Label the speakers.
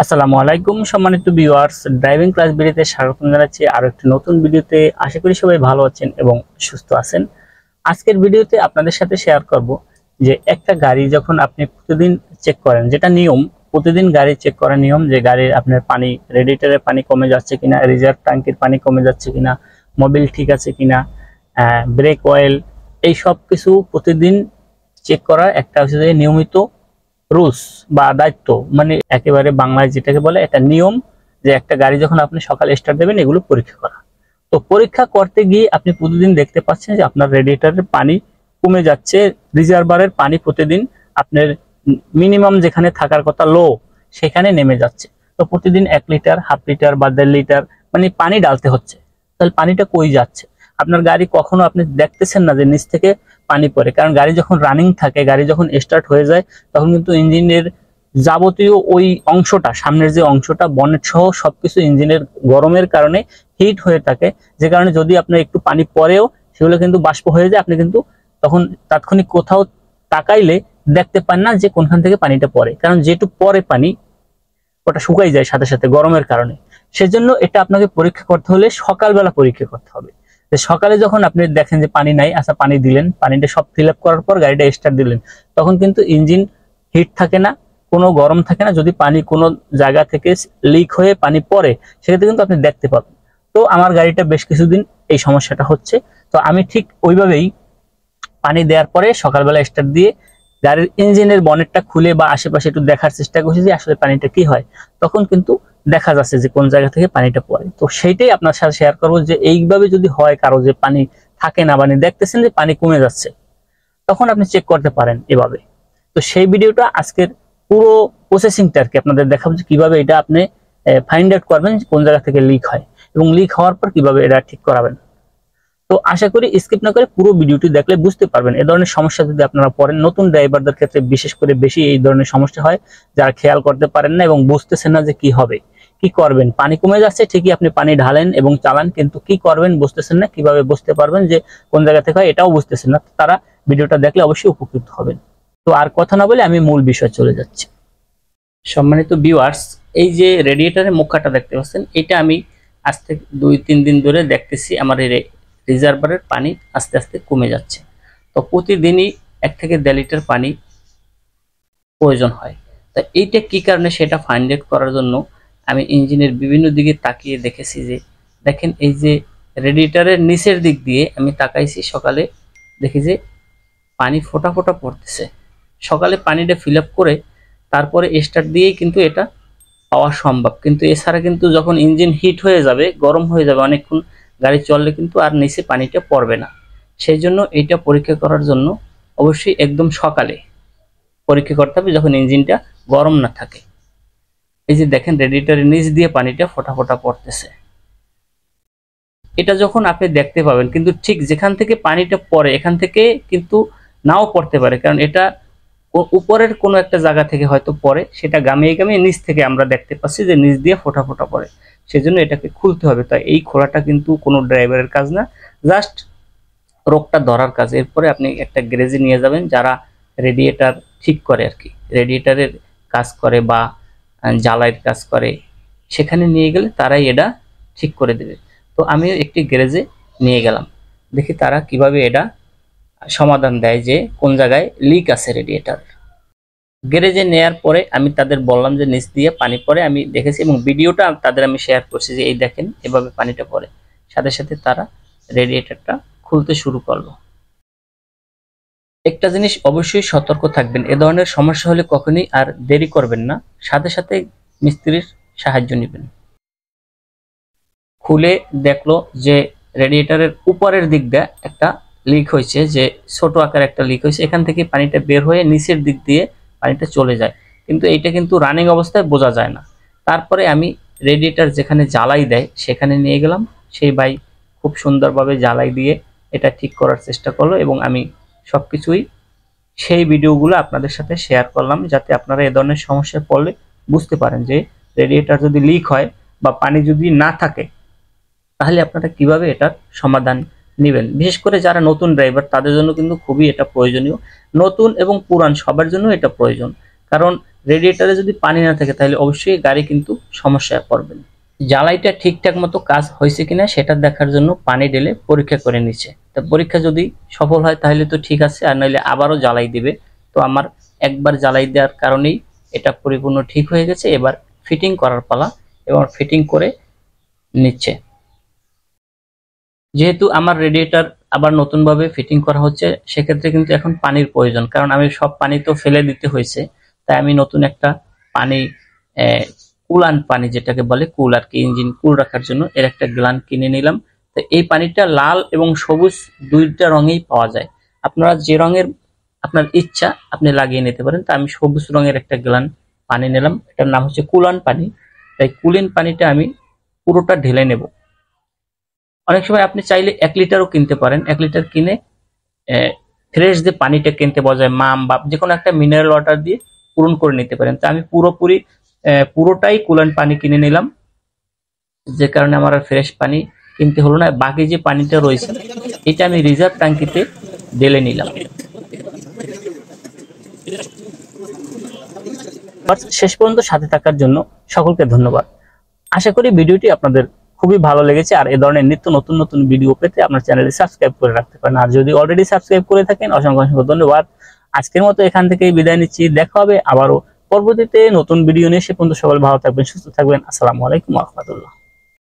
Speaker 1: আসসালামু আলাইকুম সম্মানিত ভিউয়ার্স, ড্রাইভিং ক্লাস ভিডিওতে স্বাগতম জানাচ্ছি আরো একটি নতুন ভিডিওতে। আশা করি সবাই ভালো আছেন এবং সুস্থ আছেন। আজকের ভিডিওতে আপনাদের সাথে শেয়ার করব যে একটা গাড়ি যখন আপনি প্রতিদিন চেক করেন, যেটা নিয়ম, প্রতিদিন গাড়ি চেক করার নিয়ম, যে গাড়ির আপনার পানি, রেডিয়েটরের পানি কমে যাচ্ছে কিনা, রিজার্ভ ট্যাঙ্কির পানি কমে যাচ্ছে কিনা, মোবিল ঠিক আছে কিনা, ব্রেক অয়েল, এই সব কিছু প্রতিদিন চেক করার একটা হচ্ছে যে নিয়মিত রুলস বা দায়িত্ব, মানে একেবারে বাংলায় যেটাকে বলে একটা নিয়ম, যে একটা গাড়ি যখন আপনি সকালে স্টার্ট দেবেন এগুলো পরীক্ষা করা। তো পরীক্ষা করতে গিয়ে আপনি প্রতিদিন দেখতে পাচ্ছেন যে আপনার রেডিয়েটরের পানি কমে যাচ্ছে, রিজার্ভারের পানি প্রতিদিন আপনার মিনিমাম যেখানে থাকার কথা লো সেখানে নেমে যাচ্ছে। তো প্রতিদিন 1 লিটার, হাফ লিটার বা 1.5 লিটার মানে পানি ডালতে হচ্ছে। তাহলে পানিটা কই যাচ্ছে? আপনার গাড়ি কখনো আপনি দেখতেছেন না যে নিচ থেকে পানি পড়ে, কারণ গাড়ি যখন রানিং থাকে, গাড়ি যখন স্টার্ট হয়ে যায়, তখন কিন্তু ইঞ্জিনের যাবতীয় ওই অংশটা, সামনের যে অংশটা, বনেট সহ সবকিছু ইঞ্জিনের গরমের কারণে হিট হয়ে থাকে, যে কারণে যদি আপনার একটু পানি পড়েও সেগুলো কিন্তু বাষ্প হয়ে যায়, আপনি কিন্তু তখন তাৎক্ষণিক কোথাও তাকাইলে দেখতে পান না যে কোনখান থেকে পানিটা পড়ে, কারণ যেটুকু পরে পানি ওটা শুকাই যায় সাথে সাথে গরমের কারণে। সেজন্য এটা আপনাকে পরীক্ষা করতে হলে সকালবেলা পরীক্ষা করতে হবে। সকালে যখন আপনি দেখেন যে পানি নাই, আচ্ছা পানি দিলেন, পানিটা সব ফিল আপ করার পর গাড়িটা স্টার্ট দিলেন, তখন কিন্তু ইঞ্জিন হিট থাকে না, কোনো গরম থাকে না। যদি পানি কোনো জায়গা থেকে লিক হয়ে পানি পড়ে, সেক্ষেত্রে কিন্তু আপনি দেখতে পাবেন। তো আমার গাড়িটা বেশ কিছুদিন এই সমস্যাটা হচ্ছে। তো আমি ঠিক ওইভাবেই পানি দেওয়ার পরে সকালবেলা স্টার্ট দিয়ে গাড়ির ইঞ্জিনের বনেটটা খুলে বা আশেপাশে একটু দেখার চেষ্টা করছি যে আসলে পানিটা কি হয়। তখন কিন্তু দেখা যাচ্ছে যে কোন জায়গা থেকে পানিটা পড়ে। তো সেইটাই আপনার সাথে শেয়ার করবো যে এইভাবে যদি হয় কারো, যে পানি থাকে না, মানে দেখতেছেন যে পানি কমে যাচ্ছে, তখন আপনি চেক করতে পারেন এভাবে। তো সেই ভিডিওটা আজকের পুরো প্রসেসিংটা আর কি আপনাদের দেখাবো, যে কিভাবে এটা আপনি ফাইন্ড আউট করবেন কোন জায়গা থেকে লিক হয়, এবং লিক হওয়ার পর কিভাবে এটা ঠিক করাবেন। তো আশা করি স্কিপ না করে পুরো ভিডিওটি দেখলে বুঝতে পারবেন। এই ধরনের সমস্যা যদি আপনারা পড়েন, নতুন ড্রাইভারদের ক্ষেত্রে বিশেষ করে বেশি এই ধরনের সমস্যা হয়, যারা খেয়াল করতে পারেন না এবং বুঝতেছেন না যে কি হবে, কি করবেন। পানি কমে যাচ্ছে ঠিকই, আপনি পানি ঢালেন এবং চালান, কিন্তু কি করবেন বুঝতেছেন না, কিভাবে বুঝতে পারবেন যে কোন জায়গা থেকে হয় এটাও বুঝতেছেন না। তারা ভিডিওটা দেখলে অবশ্যই উপকৃত হবেন। তো আর কথা না বলে আমি মূল বিষয় চলে যাচ্ছি। সম্মানিত ভিউয়ার্স, এই যে রেডিয়েটরের মুখটা দেখতে পাচ্ছেন, এটা আমি আজ থেকে 2-3 দিন ধরে দেখতেছি আমার এই রিজার্ভারের পানি আস্তে আস্তে কমে যাচ্ছে। তো প্রতিদিনই 1 থেকে 1.5 লিটার পানি প্রয়োজন হয়। তো এইটা কি কারণে সেটা ফাইন্ড আউট করার জন্য আমি ইঞ্জিনের বিভিন্ন দিকে তাকিয়ে দেখেছি যে দেখেন, এই যে রেডিয়েটরের নিচের দিক দিয়ে আমি তাকাইছি, সকালে দেখি যে পানি ফোঁটা ফোঁটা পড়তেছে। সকালে পানিটা ফিল আপ করে তারপরে স্টার্ট দিয়েই কিন্তু এটা পাওয়া সম্ভব, কিন্তু এছাড়া কিন্তু যখন ইঞ্জিন হিট হয়ে যাবে, গরম হয়ে যাবে, অনেকক্ষণ গাড়ি চললে কিন্তু আর নিচে পানিটা পড়বে না। সেই জন্য এইটা পরীক্ষা করার জন্য অবশ্যই একদম সকালে পরীক্ষা করতে হবে, যখন ইঞ্জিনটা গরম না থাকে। এই যে দেখেন রেডিয়েটরের নিচ দিয়ে পানিটা ফোঁটা ফোঁটা পড়তেছে। এটা যখন আপনি দেখতে পাবেন, কিন্তু ঠিক যেখান থেকে পানিটা পড়ে এখান থেকে কিন্তু নাও পড়তে পারে, কারণ এটা উপরের কোনো একটা জায়গা থেকে হয়তো পড়ে, সেটা গামিয়ে গামিয়ে নিচ থেকে আমরা দেখতে পাচ্ছি যে নিচ দিয়ে ফোঁটা ফোঁটা পড়ে। সেজন্য এটাকে খুলতে হবে। তাই এই খোলাটা কিন্তু কোনো ড্রাইভারের কাজ না, জাস্ট রোগটা ধরার কাজ। এরপরে আপনি একটা গ্যারেজে নিয়ে যাবেন, যারা রেডিয়েটর ঠিক করে আর কি, রেডিয়েটরের কাজ করে বা জ্বালাইয়ের কাজ করে, সেখানে নিয়ে গেলে তারাই এটা ঠিক করে দেবে। তো আমিও একটি গ্যারেজে নিয়ে গেলাম, দেখি তারা কিভাবে এটা সমাধান দেয় যে কোন জায়গায় লিক আছে রেডিয়েটর। গ্যারেজে নেয়ার পরে আমি তাদের বললাম যে নিচ দিয়ে পানি পড়ে, আমি দেখেছি এবং ভিডিওটা তাদের আমি শেয়ার করছি যে এই দেখেন এভাবে পানিটা পড়ে। সাথে সাথে তারা রেডিয়েটরটা খুলতে শুরু করলো। একটা জিনিস অবশ্যই সতর্ক থাকবেন, এ ধরনের সমস্যা হলে কখনোই আর দেরি করবেন না, সাথে সাথে মিস্ত্রির সাহায্য নেবেন। খুলে দেখলো যে রেডিয়েটরের উপরের দিকটা একটা লিক হয়েছে, যে ছোট আকার একটা লিক হয়েছে, এখান থেকে পানিটা বের হয়ে নিচের দিক দিয়ে পানিটা চলে যায়, কিন্তু এইটা কিন্তু রানিং অবস্থায় বোঝা যায় না। তারপরে আমি রেডিয়েটর যেখানে জ্বালাই দেয় সেখানে নিয়ে গেলাম, সেই ভাই খুব সুন্দরভাবে জ্বালাই দিয়ে এটা ঠিক করার চেষ্টা করলো, এবং আমি সবকিছুই সেই ভিডিওগুলো আপনাদের সাথে শেয়ার করলাম, যাতে আপনারা এ ধরনের সমস্যায় পড়লে বুঝতে পারেন যে রেডিয়েটর যদি লিক হয় বা পানি যদি না থাকে, তাহলে আপনারা কিভাবে এটার সমাধান নেবেন। বিশেষ করে যারা নতুন ড্রাইভার তাদের জন্য কিন্তু খুবই এটা প্রয়োজনীয়, নতুন এবং পুরান সবার জন্য এটা প্রয়োজন। কারণ রেডিয়েটরে যদি পানি না থাকে তাহলে অবশ্যই গাড়ি কিন্তু সমস্যায় পড়বে। জ্বালাইটা ঠিকঠাক মতো কাজ হয়েছে কিনা সেটা দেখার জন্য পানি ঢেলে পরীক্ষা করে নিচ্ছে। তো পরীক্ষা যদি সফল হয় তাহলে তো ঠিক আছে, আর নইলে আবারও জ্বালাই দিবে। তো আমার একবার জ্বালাই দেওয়ার কারণেই এটা পরিপূর্ণ ঠিক হয়ে গেছে। এবার ফিটিং করার পালা, এবং ফিটিং করে নিচ্ছে। যেহেতু আমার রেডিয়েটর আবার নতুনভাবে ফিটিং করা হচ্ছে, সেক্ষেত্রে কিন্তু এখন পানির প্রয়োজন, কারণ আমি সব পানি তো ফেলে দিতে হয়েছে। তাই আমি নতুন একটা পানি, কুলান পানি যেটাকে বলে, কুল আর কি, ইঞ্জিন কুল রাখার জন্য এর একটা গ্লান কিনে নিলাম। তো এই পানিটা লাল এবং সবুজ দুইটা রঙেই পাওয়া যায়। আপনারা যে রঙের আপনার ইচ্ছা আপনি লাগিয়ে নিতে পারেন। তো আমি সবুজ রঙের একটা গ্লান পানি নিলাম, এটার নাম হচ্ছে কুলান পানি। তাই কুলিন পানিটা আমি পুরোটা ঢেলে নেব। অনেক সময় আপনি চাইলে 1 লিটারও কিনতে পারেন। 1 লিটার কিনে ফ্রেশ যে পানিটা কিনতে পাওয়া যায়, মাম বা যে কোনো একটা মিনারেল ওয়াটার দিয়ে পূরণ করে নিতে পারেন। তো আমি পুরোটাই কুলান পানি কিনে নিলাম, যে কারণে আমার আর ফ্রেশ পানি কিনতে হলো না। বাকি যে পানিটা রয়েছে এটা আমি রিজার্ভ ট্যাঙ্কিতে ঢেলে নিলাম। শেষ পর্যন্ত সাথে থাকার জন্য সকলকে ধন্যবাদ। আশা করি ভিডিওটি আপনাদের খুবই ভালো লেগেছে। আর এই ধরনের নিত্য নতুন নতুন ভিডিও পেতে আপনার চ্যানেলটি সাবস্ক্রাইব করে রাখতে পারেন। আর যদি অলরেডি সাবস্ক্রাইব করে থাকেন, অসংখ্য অসংখ্য ধন্যবাদ। আজকের মতো এখান থেকেই বিদায় নিচ্ছি। দেখা হবে আবারও পরবর্তীতে নতুন ভিডিও নিয়ে। সে পর্যন্ত সকল ভালো থাকবেন, সুস্থ থাকবেন। আসসালামু আলাইকুম ওয়া রাহমাতুল্লাহ।